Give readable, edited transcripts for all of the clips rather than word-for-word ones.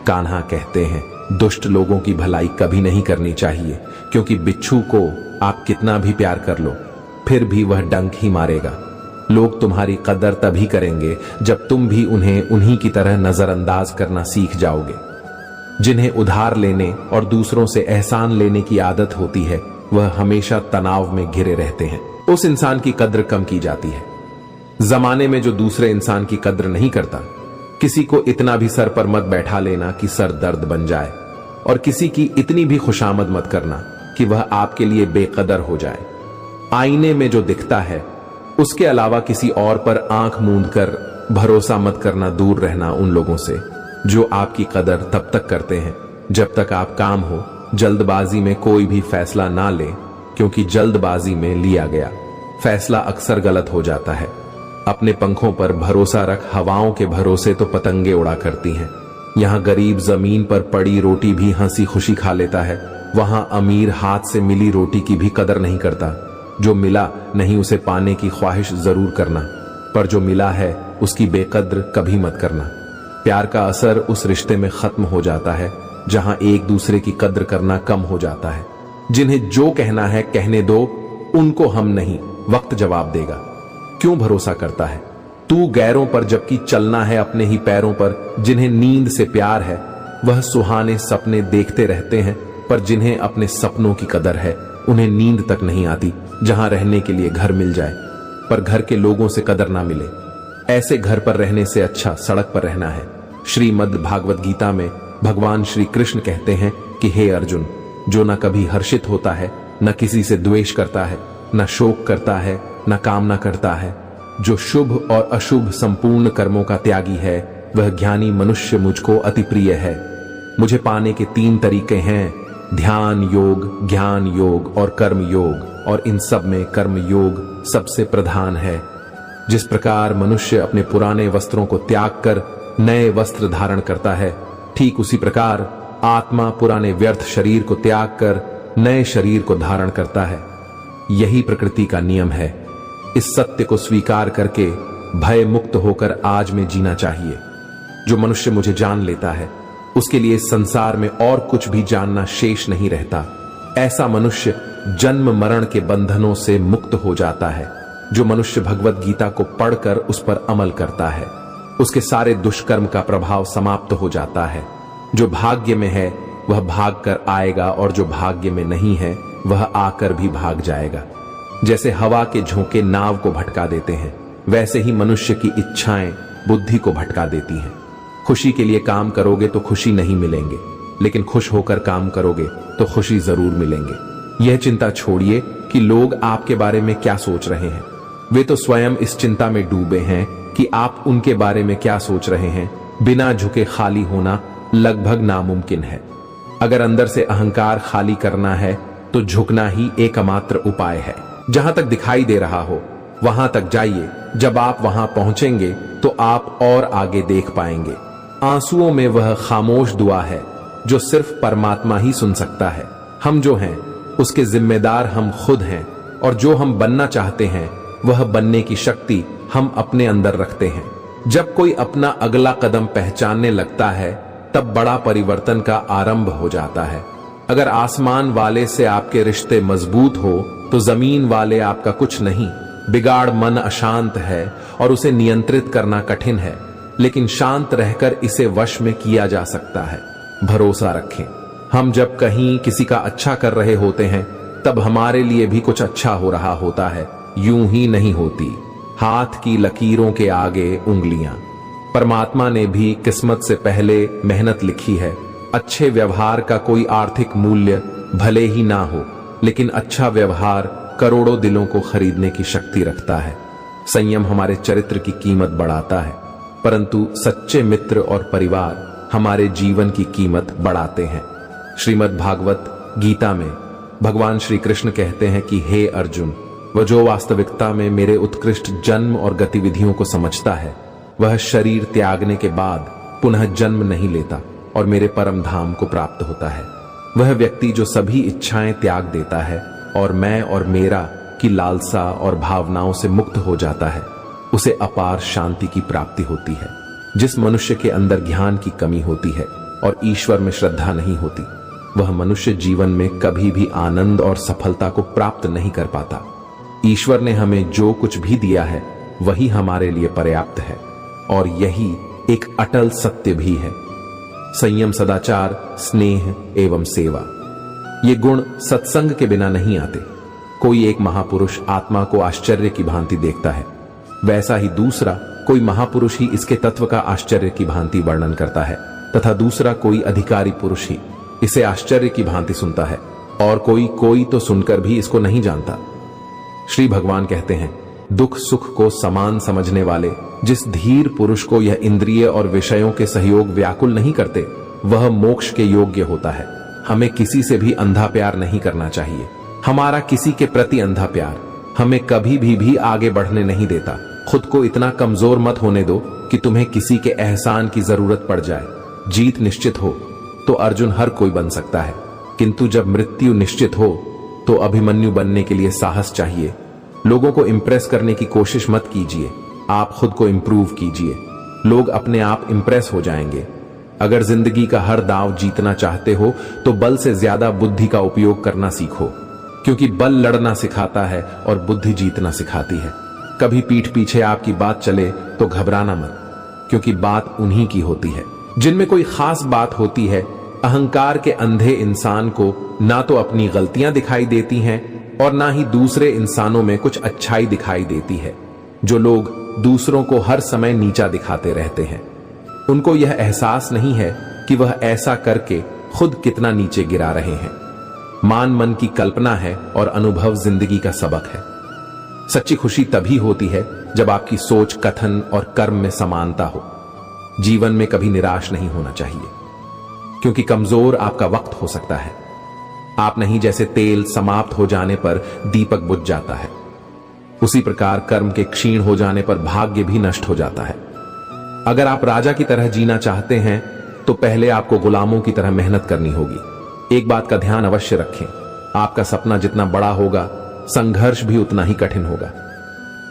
कान्हा कहते हैं, दुष्ट लोगों की भलाई कभी नहीं करनी चाहिए, क्योंकि बिच्छू को आप कितना भी प्यार कर लो फिर भी वह डंक ही मारेगा। लोग तुम्हारी कदर तभी करेंगे जब तुम भी उन्हें उन्हीं की तरह नजरअंदाज करना सीख जाओगे। जिन्हें उधार लेने और दूसरों से एहसान लेने की आदत होती है वह हमेशा तनाव में घिरे रहते हैं। उस इंसान की कद्र कम की जाती है। जमाने में जो दूसरे इंसान की कद्र नहीं करता, किसी को इतना भी सर पर मत बैठा लेना कि सर दर्द बन जाए, और किसी की इतनी भी खुशामद मत करना कि वह आपके लिए बेकदर हो जाए। आईने में जो दिखता है उसके अलावा किसी और पर आंख मूंद कर भरोसा मत करना। दूर रहना उन लोगों से जो आपकी कदर तब तक करते हैं जब तक आप काम हो। जल्दबाजी में कोई भी फैसला ना ले, क्योंकि जल्दबाजी में लिया गया फैसला अक्सर गलत हो जाता है। अपने पंखों पर भरोसा रख, हवाओं के भरोसे तो पतंगे उड़ा करती हैं। यहाँ गरीब जमीन पर पड़ी रोटी भी हंसी खुशी खा लेता है, वहां अमीर हाथ से मिली रोटी की भी कदर नहीं करता। जो मिला नहीं उसे पाने की ख्वाहिश जरूर करना, पर जो मिला है उसकी बेकद्र कभी मत करना। प्यार का असर उस रिश्ते में खत्म हो जाता है जहां एक दूसरे की कद्र करना कम हो जाता है। जिन्हें जो कहना है कहने दो, उनको हम नहीं, वक्त जवाब देगा। क्यों भरोसा करता है तू गैरों पर, जबकि चलना है अपने ही पैरों पर। जिन्हें नींद से प्यार है वह सुहाने सपने देखते रहते हैं, पर जिन्हें अपने सपनों की कदर है उन्हें नींद तक नहीं आती। जहां रहने के लिए घर मिल जाए पर घर के लोगों से कदर ना मिले, ऐसे घर पर रहने से अच्छा सड़क पर रहना है। श्रीमद् भागवत गीता में भगवान श्री कृष्ण कहते हैं कि हे अर्जुन, जो न कभी हर्षित होता है, न किसी से द्वेष करता है, न शोक करता है, न कामना करता है, जो शुभ और अशुभ संपूर्ण कर्मों का त्यागी है, वह ज्ञानी मनुष्य मुझको अति प्रिय है। मुझे पाने के 3 तरीके हैं, ध्यान योग, ज्ञान योग और कर्म योग, और इन सब में कर्म योग सबसे प्रधान है। जिस प्रकार मनुष्य अपने पुराने वस्त्रों को त्याग कर नए वस्त्र धारण करता है, ठीक उसी प्रकार आत्मा पुराने व्यर्थ शरीर को त्याग कर नए शरीर को धारण करता है। यही प्रकृति का नियम है। इस सत्य को स्वीकार करके भय मुक्त होकर आज में जीना चाहिए। जो मनुष्य मुझे जान लेता है उसके लिए संसार में और कुछ भी जानना शेष नहीं रहता। ऐसा मनुष्य जन्म मरण के बंधनों से मुक्त हो जाता है। जो मनुष्य भगवत गीता को पढ़कर उस पर अमल करता है उसके सारे दुष्कर्म का प्रभाव समाप्त हो जाता है। जो भाग्य में है वह भाग कर आएगा, और जो भाग्य में नहीं है वह आकर भी भाग जाएगा। जैसे हवा के झोंके नाव को भटका देते हैं, वैसे ही मनुष्य की इच्छाएं बुद्धि को भटका देती हैं। खुशी के लिए काम करोगे तो खुशी नहीं मिलेंगे, लेकिन खुश होकर काम करोगे तो खुशी जरूर मिलेंगे। यह चिंता छोड़िए कि लोग आपके बारे में क्या सोच रहे हैं। वे तो स्वयं इस चिंता में डूबे हैं कि आप उनके बारे में क्या सोच रहे हैं। बिना झुके खाली होना लगभग नामुमकिन है। अगर अंदर से अहंकार खाली करना है तो झुकना ही एकमात्र उपाय है। जहां तक दिखाई दे रहा हो वहां तक जाइए। जब आप वहां पहुंचेंगे तो आप और आगे देख पाएंगे। आंसुओं में वह खामोश दुआ है जो सिर्फ परमात्मा ही सुन सकता है। हम जो हैं उसके जिम्मेदार हम खुद हैं, और जो हम बनना चाहते हैं वह बनने की शक्ति हम अपने अंदर रखते हैं। जब कोई अपना अगला कदम पहचानने लगता है तब बड़ा परिवर्तन का आरंभ हो जाता है। अगर आसमान वाले से आपके रिश्ते मजबूत हो तो जमीन वाले आपका कुछ नहीं। बिगाड़ मन अशांत है और उसे नियंत्रित करना कठिन है, लेकिन शांत रहकर इसे वश में किया जा सकता है। भरोसा रखें। हम जब कहीं किसी का अच्छा कर रहे होते हैं तब हमारे लिए भी कुछ अच्छा हो रहा होता है। यूं ही नहीं होती हाथ की लकीरों के आगे उंगलियां। परमात्मा ने भी किस्मत से पहले मेहनत लिखी है। अच्छे व्यवहार का कोई आर्थिक मूल्य भले ही ना हो, लेकिन अच्छा व्यवहार करोड़ों दिलों को खरीदने की शक्ति रखता है। संयम हमारे चरित्र की कीमत बढ़ाता है, परंतु सच्चे मित्र और परिवार हमारे जीवन की कीमत बढ़ाते हैं। श्रीमद् भागवत गीता में भगवान श्री कृष्ण कहते हैं कि हे अर्जुन, वह जो वास्तविकता में मेरे उत्कृष्ट जन्म और गतिविधियों को समझता है वह शरीर त्यागने के बाद पुनः जन्म नहीं लेता और मेरे परम धाम को प्राप्त होता है। वह व्यक्ति जो सभी इच्छाएं त्याग देता है और मैं और मेरा की लालसा और भावनाओं से मुक्त हो जाता है, उसे अपार शांति की प्राप्ति होती है। जिस मनुष्य के अंदर ज्ञान की कमी होती है और ईश्वर में श्रद्धा नहीं होती, वह मनुष्य जीवन में कभी भी आनंद और सफलता को प्राप्त नहीं कर पाता। ईश्वर ने हमें जो कुछ भी दिया है वही हमारे लिए पर्याप्त है और यही एक अटल सत्य भी है। संयम, सदाचार, स्नेह एवं सेवा, ये गुण सत्संग के बिना नहीं आते। कोई एक महापुरुष आत्मा को आश्चर्य की भांति देखता है, वैसा ही दूसरा कोई महापुरुष ही इसके तत्व का आश्चर्य की भांति वर्णन करता है, तथा दूसरा कोई अधिकारी पुरुष ही इसे आश्चर्य की भांति सुनता है, और कोई तो सुनकर भी इसको नहीं जानता। श्री भगवान कहते हैं, दुख सुख को समान समझने वाले जिस धीर पुरुष को यह इंद्रिय और विषयों के सहयोग व्याकुल नहीं करते, वह मोक्ष के योग्य होता है। हमें किसी से भी अंधा प्यार नहीं करना चाहिए। हमारा किसी के प्रति अंधा प्यार हमें कभी भी आगे बढ़ने नहीं देता। खुद को इतना कमजोर मत होने दो कि तुम्हें किसी के एहसान की जरूरत पड़ जाए। जीत निश्चित हो तो अर्जुन हर कोई बन सकता है, किंतु जब मृत्यु निश्चित हो तो अभिमन्यु बनने के लिए साहस चाहिए। लोगों को इंप्रेस करने की कोशिश मत कीजिए, आप खुद को इंप्रूव कीजिए। लोग अपने आप इंप्रेस हो जाएंगे। अगर जिंदगी का हर दांव जीतना चाहते हो तो बल से ज्यादा बुद्धि का उपयोग करना सीखो, क्योंकि बल लड़ना सिखाता है और बुद्धि जीतना सिखाती है। कभी पीठ पीछे आपकी बात चले तो घबराना मत, क्योंकि बात उन्हीं की होती है जिनमें कोई खास बात होती है। अहंकार के अंधे इंसान को ना तो अपनी गलतियां दिखाई देती हैं और ना ही दूसरे इंसानों में कुछ अच्छाई दिखाई देती है। जो लोग दूसरों को हर समय नीचा दिखाते रहते हैं, उनको यह एहसास नहीं है कि वह ऐसा करके खुद कितना नीचे गिरा रहे हैं। मान मन की कल्पना है और अनुभव जिंदगी का सबक है। सच्ची खुशी तभी होती है जब आपकी सोच, कथन और कर्म में समानता हो। जीवन में कभी निराश नहीं होना चाहिए, क्योंकि कमजोर आपका वक्त हो सकता है। आप नहीं, जैसे तेल समाप्त हो जाने पर दीपक बुझ जाता है, उसी प्रकार कर्म के क्षीण हो जाने पर भाग्य भी नष्ट हो जाता है। अगर आप राजा की तरह जीना चाहते हैं तो पहले आपको गुलामों की तरह मेहनत करनी होगी। एक बात का ध्यान अवश्य रखें, आपका सपना जितना बड़ा होगा, संघर्ष भी उतना ही कठिन होगा।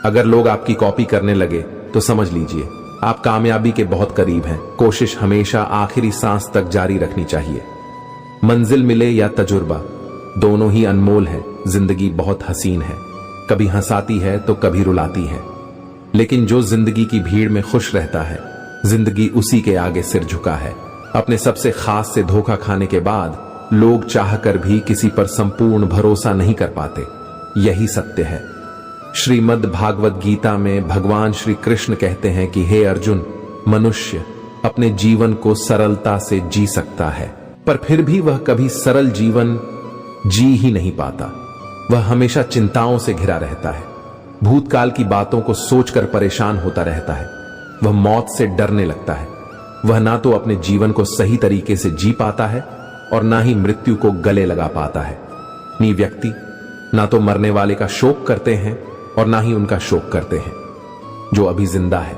अगर लोग आपकी कॉपी करने लगे तो समझ लीजिए आप कामयाबी के बहुत करीब हैं। कोशिश हमेशा आखिरी सांस तक जारी रखनी चाहिए। मंजिल मिले या तजुर्बा, दोनों ही अनमोल है। जिंदगी बहुत हसीन है, कभी हंसाती है तो कभी रुलाती है, लेकिन जो जिंदगी की भीड़ में खुश रहता है, जिंदगी उसी के आगे सिर झुका है। अपने सबसे खास से धोखा खाने के बाद लोग चाहकर भी किसी पर संपूर्ण भरोसा नहीं कर पाते। यही सत्य है। श्रीमद् भागवत गीता में भगवान श्री कृष्ण कहते हैं कि हे अर्जुन, मनुष्य अपने जीवन को सरलता से जी सकता है, पर फिर भी वह कभी सरल जीवन जी ही नहीं पाता। वह हमेशा चिंताओं से घिरा रहता है, भूतकाल की बातों को सोचकर परेशान होता रहता है। वह मौत से डरने लगता है। वह ना तो अपने जीवन को सही तरीके से जी पाता है और ना ही मृत्यु को गले लगा पाता है। नी व्यक्ति ना तो मरने वाले का शोक करते हैं और ना ही उनका शोक करते हैं जो अभी जिंदा है,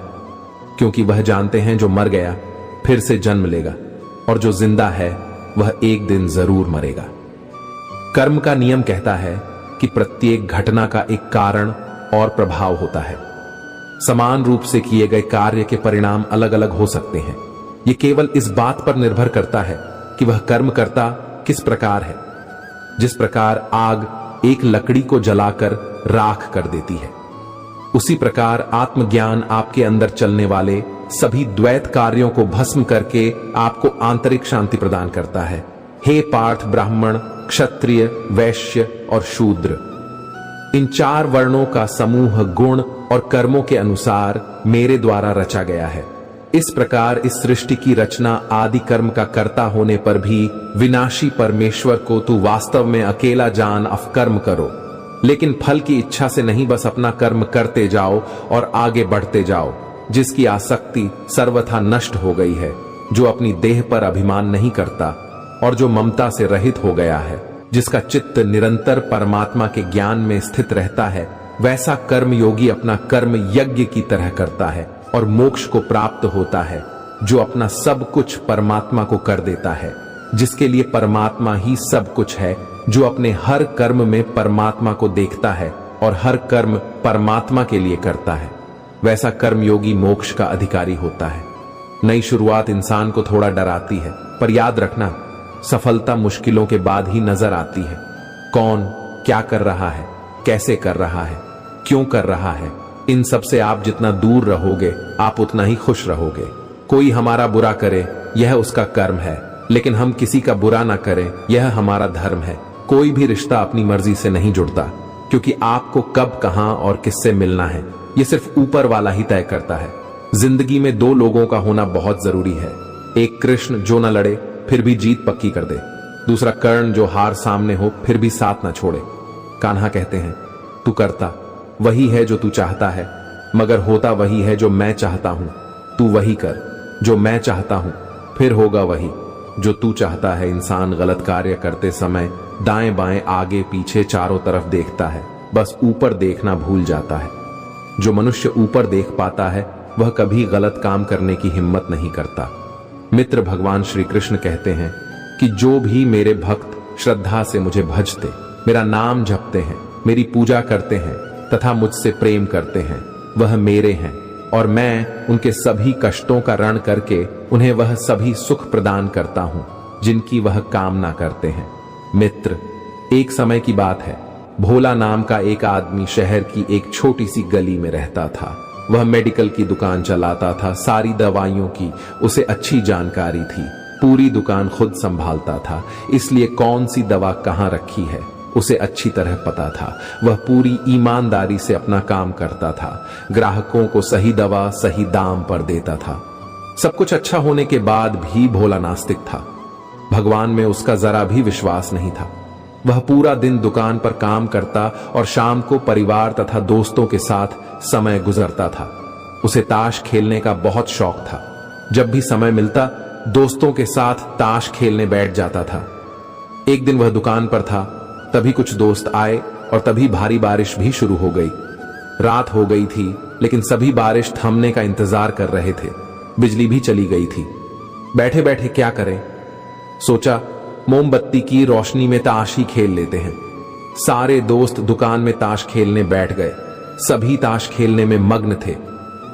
क्योंकि वह जानते हैं जो मर गया फिर से जन्म लेगा और जो जिंदा है वह एक दिन जरूर मरेगा। कर्म का नियम कहता है कि प्रत्येक घटना का एक कारण और प्रभाव होता है। समान रूप से किए गए कार्य के परिणाम अलग अलग हो सकते हैं। यह केवल इस बात पर निर्भर करता है कि वह कर्म करता किस प्रकार है। जिस प्रकार आग एक लकड़ी को जलाकर राख कर देती है, उसी प्रकार आत्मज्ञान आपके अंदर चलने वाले सभी द्वैत कार्यों को भस्म करके आपको आंतरिक शांति प्रदान करता है। हे पार्थ, ब्राह्मण, क्षत्रिय, वैश्य और शूद्र, इन चार वर्णों का समूह गुण और कर्मों के अनुसार मेरे द्वारा रचा गया है। इस प्रकार इस सृष्टि की रचना आदि कर्म का कर्ता होने पर भी विनाशी परमेश्वर को तू वास्तव में अकेला जान, अवकर्म करो। लेकिन फल की इच्छा से नहीं, बस अपना कर्म करते जाओ और आगे बढ़ते जाओ। जिसकी आसक्ति सर्वथा नष्ट हो गई है, जो अपनी देह पर अभिमान नहीं करता और जो ममता से रहित हो गया है, जिसका चित्त निरंतर परमात्मा के ज्ञान में स्थित रहता है, वैसा कर्म योगी अपना कर्म यज्ञ की तरह करता है और मोक्ष को प्राप्त होता है। जो अपना सब कुछ परमात्मा को कर देता है, जिसके लिए परमात्मा ही सब कुछ है, जो अपने हर कर्म में परमात्मा को देखता है और हर कर्म परमात्मा के लिए करता है, वैसा कर्मयोगी मोक्ष का अधिकारी होता है। नई शुरुआत इंसान को थोड़ा डराती है, पर याद रखना, सफलता मुश्किलों के बाद ही नजर आती है। कौन क्या कर रहा है, कैसे कर रहा है, क्यों कर रहा है, इन सब से आप जितना दूर रहोगे आप उतना ही खुश रहोगे। कोई हमारा बुरा करे यह उसका कर्म है, लेकिन हम किसी का बुरा ना करें यह हमारा धर्म है। कोई भी रिश्ता अपनी मर्जी से नहीं जुड़ता, क्योंकि आपको कब, कहां और किससे मिलना है यह सिर्फ ऊपर वाला ही तय करता है। जिंदगी में दो लोगों का होना बहुत जरूरी है। एक कृष्ण जो न लड़े फिर भी जीत पक्की कर दे, दूसरा कर्ण जो हार सामने हो फिर भी साथ न छोड़े। कान्हा कहते हैं, तू करता वही है जो तू चाहता है, मगर होता वही है जो मैं चाहता हूं। तू वही कर जो मैं चाहता हूं, फिर होगा वही जो तू चाहता है। इंसान गलत कार्य करते समय दाएं बाएं आगे पीछे चारों तरफ देखता है, बस ऊपर देखना भूल जाता है। जो मनुष्य ऊपर देख पाता है वह कभी गलत काम करने की हिम्मत नहीं करता। मित्र भगवान श्री कृष्ण कहते हैं कि जो भी मेरे भक्त श्रद्धा से मुझे भजते, मेरा नाम जपते हैं, मेरी पूजा करते हैं तथा मुझसे प्रेम करते हैं, वह मेरे हैं और मैं उनके सभी कष्टों का ऋण करके उन्हें वह सभी सुख प्रदान करता हूं जिनकी वह कामना करते हैं। मित्र, एक समय की बात है, भोला नाम का एक आदमी शहर की एक छोटी सी गली में रहता था। वह मेडिकल की दुकान चलाता था, सारी दवाइयों की उसे अच्छी जानकारी थी, पूरी दुकान खुद संभालता था, इसलिए कौन सी दवा कहां रखी है उसे अच्छी तरह पता था। वह पूरी ईमानदारी से अपना काम करता था, ग्राहकों को सही दवा सही दाम पर देता था। सब कुछ अच्छा होने के बाद भी भोला नास्तिक था। भगवान में उसका जरा भी विश्वास नहीं था। वह पूरा दिन दुकान पर काम करता और शाम को परिवार तथा दोस्तों के साथ समय गुजरता था। उसे ताश खेलने का बहुत शौक था। जब भी समय मिलता दोस्तों के साथ ताश खेलने बैठ जाता था। एक दिन वह दुकान पर था, तभी कुछ दोस्त आए और तभी भारी बारिश भी शुरू हो गई। रात हो गई थी, लेकिन सभी बारिश थमने का इंतजार कर रहे थे। बिजली भी चली गई थी। बैठे बैठे क्या करें, सोचा मोमबत्ती की रोशनी में ताश ही खेल लेते हैं। सारे दोस्त दुकान में ताश खेलने बैठ गए। सभी ताश खेलने में मग्न थे।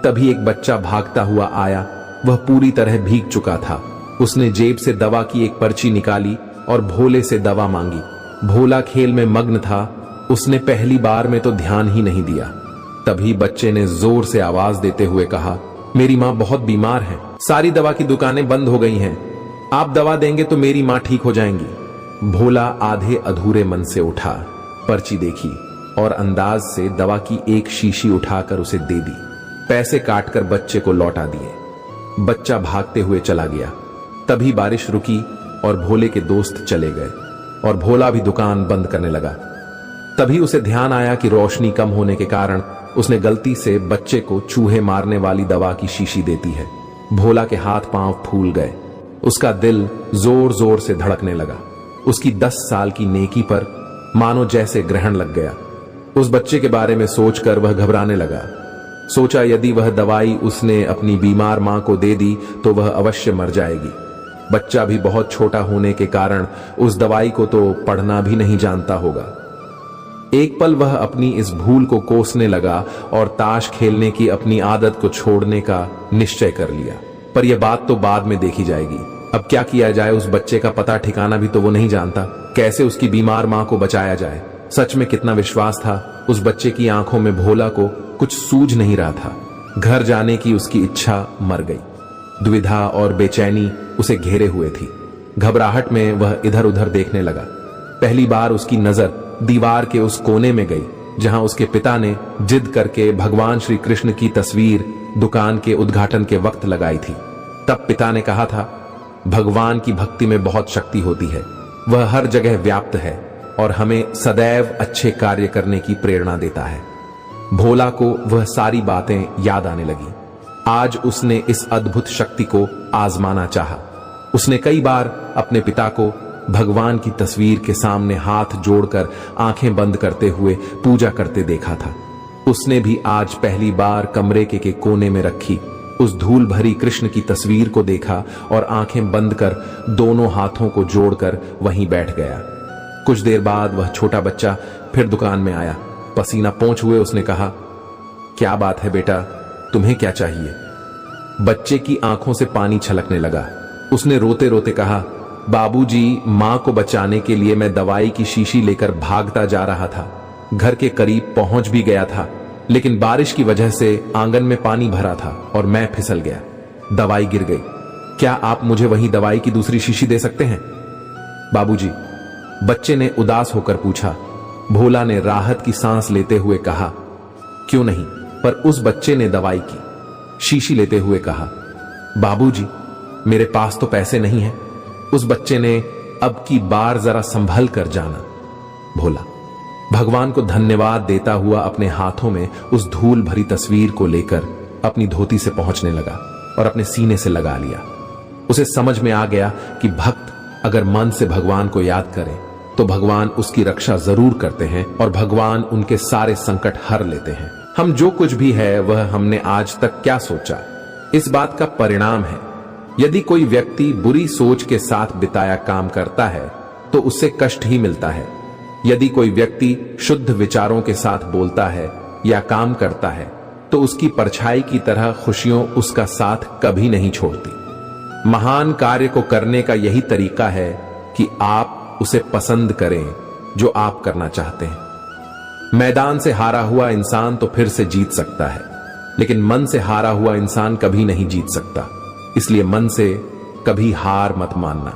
तभी एक बच्चा भागता हुआ आया। वह पूरी तरह भीग चुका था। उसने जेब से दवा की एक पर्ची निकाली और भोले से दवा मांगी। भोला खेल में मग्न था, उसने पहली बार में तो ध्यान ही नहीं दिया। तभी बच्चे ने जोर से आवाज देते हुए कहा, मेरी माँ बहुत बीमार है, सारी दवा की दुकानें बंद हो गई हैं, आप दवा देंगे तो मेरी माँ ठीक हो जाएंगी। भोला आधे अधूरे मन से उठा, पर्ची देखी और अंदाज से दवा की एक शीशी उठाकर उसे दे दी। पैसे काटकर बच्चे को लौटा दिए। बच्चा भागते हुए चला गया। तभी बारिश रुकी और भोले के दोस्त चले गए और भोला भी दुकान बंद करने लगा। तभी उसे ध्यान आया कि रोशनी कम होने के कारण उसने गलती से बच्चे को चूहे मारने वाली दवा की शीशी देती है। भोला के हाथ पांव फूल गए। उसका दिल जोर जोर से धड़कने लगा। उसकी 10 साल की नेकी पर मानो जैसे ग्रहण लग गया। उस बच्चे के बारे में सोचकर वह घबराने लगा। सोचा यदि वह दवाई उसने अपनी बीमार मां को दे दी तो वह अवश्य मर जाएगी। बच्चा भी बहुत छोटा होने के कारण उस दवाई को तो पढ़ना भी नहीं जानता होगा। एक पल वह अपनी इस भूल को कोसने लगा और ताश खेलने की अपनी आदत को छोड़ने का निश्चय कर लिया। पर यह बात तो बाद में देखी जाएगी। अब क्या किया जाए, उस बच्चे का पता ठिकाना भी तो वो नहीं जानता। कैसे उसकी बीमार मां को बचाया जाए। सच में कितना विश्वास था उस बच्चे की आंखों में। भोला को कुछ सूझ नहीं रहा था। घर जाने की उसकी इच्छा मर गई। दुविधा और बेचैनी उसे घेरे हुए थी। घबराहट में वह इधर उधर देखने लगा। पहली बार उसकी नजर दीवार के उस कोने में गई जहां उसके पिता ने जिद करके भगवान श्री कृष्ण की तस्वीर दुकान के उद्घाटन के वक्त लगाई थी। तब पिता ने कहा था, भगवान की भक्ति में बहुत शक्ति होती है, वह हर जगह व्याप्त है और हमें सदैव अच्छे कार्य करने की प्रेरणा देता है। भोला को वह सारी बातें याद आने लगी। आज उसने इस अद्भुत शक्ति को आजमाना चाहा। उसने कई बार अपने पिता को भगवान की तस्वीर के सामने हाथ जोड़कर आंखें बंद करते हुए पूजा करते देखा था। उसने भी आज पहली बार कमरे के कोने में रखी उस धूल भरी कृष्ण की तस्वीर को देखा और आंखें बंद कर दोनों हाथों को जोड़कर वहीं बैठ गया। कुछ देर बाद वह छोटा बच्चा फिर दुकान में आया। पसीना पोंछ हुए उसने कहा, क्या बात है बेटा, तुम्हें क्या चाहिए? बच्चे की आंखों से पानी छलकने लगा। उसने रोते रोते कहा, बाबूजी, मां को बचाने के लिए मैं दवाई की शीशी लेकर भागता जा रहा था। घर के करीब पहुंच भी गया था, लेकिन बारिश की वजह से आंगन में पानी भरा था और मैं फिसल गया। दवाई गिर गई। क्या आप मुझे वही दवाई की दूसरी शीशी दे सकते हैं? बाबूजी, बच्चे ने उदास होकर पूछा। भोला ने राहत की सांस लेते हुए कहा, क्यों नहीं, पर उस बच्चे ने दवाई की शीशी लेते हुए कहा, बाबूजी, मेरे पास तो पैसे नहीं है। उस बच्चे ने अब की बार जरा संभल कर जाना। भोला भगवान को धन्यवाद देता हुआ अपने हाथों में उस धूल भरी तस्वीर को लेकर अपनी धोती से पहुंचने लगा और अपने सीने से लगा लिया। उसे समझ में आ गया कि भक्त अगर मन से भगवान को याद करे तो भगवान उसकी रक्षा जरूर करते हैं और भगवान उनके सारे संकट हर लेते हैं। हम जो कुछ भी है वह हमने आज तक क्या सोचा, इस बात का परिणाम है। यदि कोई व्यक्ति बुरी सोच के साथ बिताया काम करता है तो उससे कष्ट ही मिलता है। यदि कोई व्यक्ति शुद्ध विचारों के साथ बोलता है या काम करता है तो उसकी परछाई की तरह खुशियों उसका साथ कभी नहीं छोड़ती। महान कार्य को करने का यही तरीका है कि आप उसे पसंद करें जो आप करना चाहते हैं। मैदान से हारा हुआ इंसान तो फिर से जीत सकता है, लेकिन मन से हारा हुआ इंसान कभी नहीं जीत सकता। इसलिए मन से कभी हार मत मानना।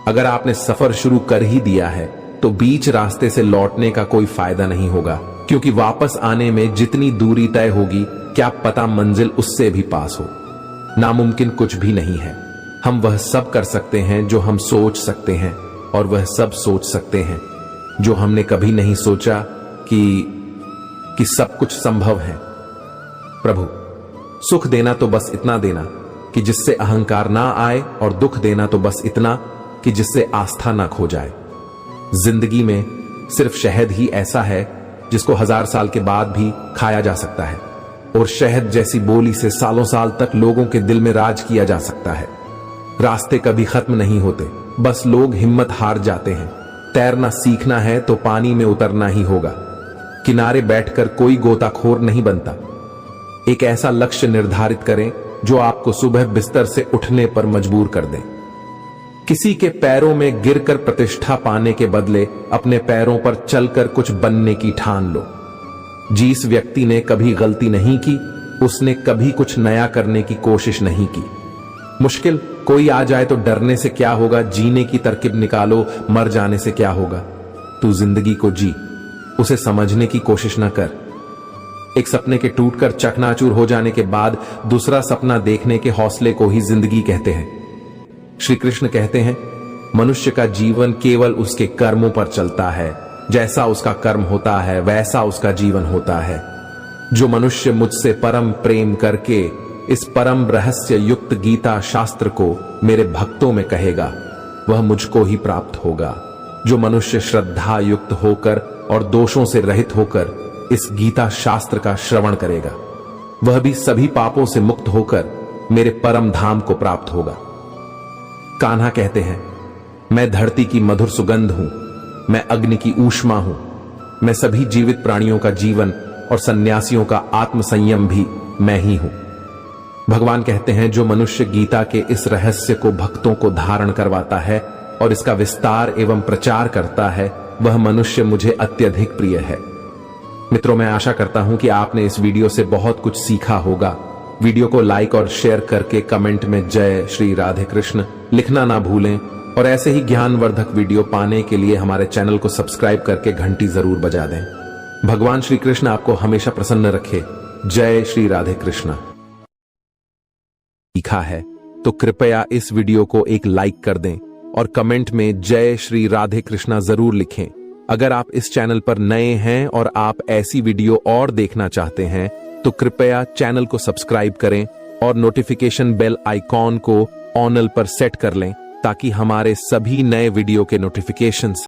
अगर आपने सफर शुरू कर ही दिया है तो बीच रास्ते से लौटने का कोई फायदा नहीं होगा, क्योंकि वापस आने में जितनी दूरी तय होगी क्या पता मंजिल उससे भी पास हो। नामुमकिन कुछ भी नहीं है। हम वह सब कर सकते हैं जो हम सोच सकते हैं, और वह सब सोच सकते हैं जो हमने कभी नहीं सोचा कि सब कुछ संभव है। प्रभु, सुख देना तो बस इतना देना कि जिससे अहंकार ना आए, और दुख देना तो बस इतना कि जिससे आस्था ना खो जाए। जिंदगी में सिर्फ शहद ही ऐसा है जिसको 1000 साल के बाद भी खाया जा सकता है, और शहद जैसी बोली से सालों साल तक लोगों के दिल में राज किया जा सकता है। रास्ते कभी खत्म नहीं होते, बस लोग हिम्मत हार जाते हैं। तैरना सीखना है तो पानी में उतरना ही होगा। किनारे बैठकर कोई गोताखोर नहीं बनता। एक ऐसा लक्ष्य निर्धारित करें जो आपको सुबह बिस्तर से उठने पर मजबूर कर दे। किसी के पैरों में गिरकर प्रतिष्ठा पाने के बदले अपने पैरों पर चलकर कुछ बनने की ठान लो। जिस व्यक्ति ने कभी गलती नहीं की, उसने कभी कुछ नया करने की कोशिश नहीं की। मुश्किल कोई आ जाए तो डरने से क्या होगा, जीने की तरकीब निकालो, मर जाने से क्या होगा। तू जिंदगी को जी, उसे समझने की कोशिश न कर। एक सपने के टूटकर चकनाचूर हो जाने के बाद दूसरा सपना देखने के हौसले को ही जिंदगी कहते हैं। श्री कृष्ण कहते हैं, मनुष्य का जीवन केवल उसके कर्मों पर चलता है। जैसा उसका कर्म होता है वैसा उसका जीवन होता है। जो मनुष्य मुझसे परम प्रेम करके इस परम रहस्य युक्त गीता शास्त्र को मेरे भक्तों में कहेगा, वह मुझको ही प्राप्त होगा। जो मनुष्य श्रद्धा युक्त होकर और दोषों से रहित होकर इस गीता शास्त्र का श्रवण करेगा, वह भी सभी पापों से मुक्त होकर मेरे परम धाम को प्राप्त होगा। कान्हा कहते हैं, मैं धरती की मधुर सुगंध हूं, मैं अग्नि की ऊष्मा हूं, मैं सभी जीवित प्राणियों का जीवन और सन्यासियों का आत्म संयम भी मैं ही हूं। भगवान कहते हैं, जो मनुष्य गीता के इस रहस्य को भक्तों को धारण करवाता है और इसका विस्तार एवं प्रचार करता है, वह मनुष्य मुझे अत्यधिक प्रिय है। मित्रों, मैं आशा करता हूं कि आपने इस वीडियो से बहुत कुछ सीखा होगा। वीडियो को लाइक और शेयर करके कमेंट में जय श्री राधे कृष्ण लिखना ना भूलें, और ऐसे ही ज्ञानवर्धक वीडियो पाने के लिए हमारे चैनल को सब्सक्राइब करके घंटी जरूर बजा दें। भगवान श्री कृष्ण आपको हमेशा प्रसन्न रखे। जय श्री राधे कृष्ण। सीखा है तो कृपया इस वीडियो को एक लाइक कर दें और कमेंट में जय श्री राधे कृष्णा जरूर लिखें। अगर आप इस चैनल पर नए हैं और आप ऐसी वीडियो और देखना चाहते हैं तो कृपया चैनल को सब्सक्राइब करें और नोटिफिकेशन बेल आइकॉन को ऑनल पर सेट कर लें, ताकि हमारे सभी नए वीडियो के नोटिफिकेशंस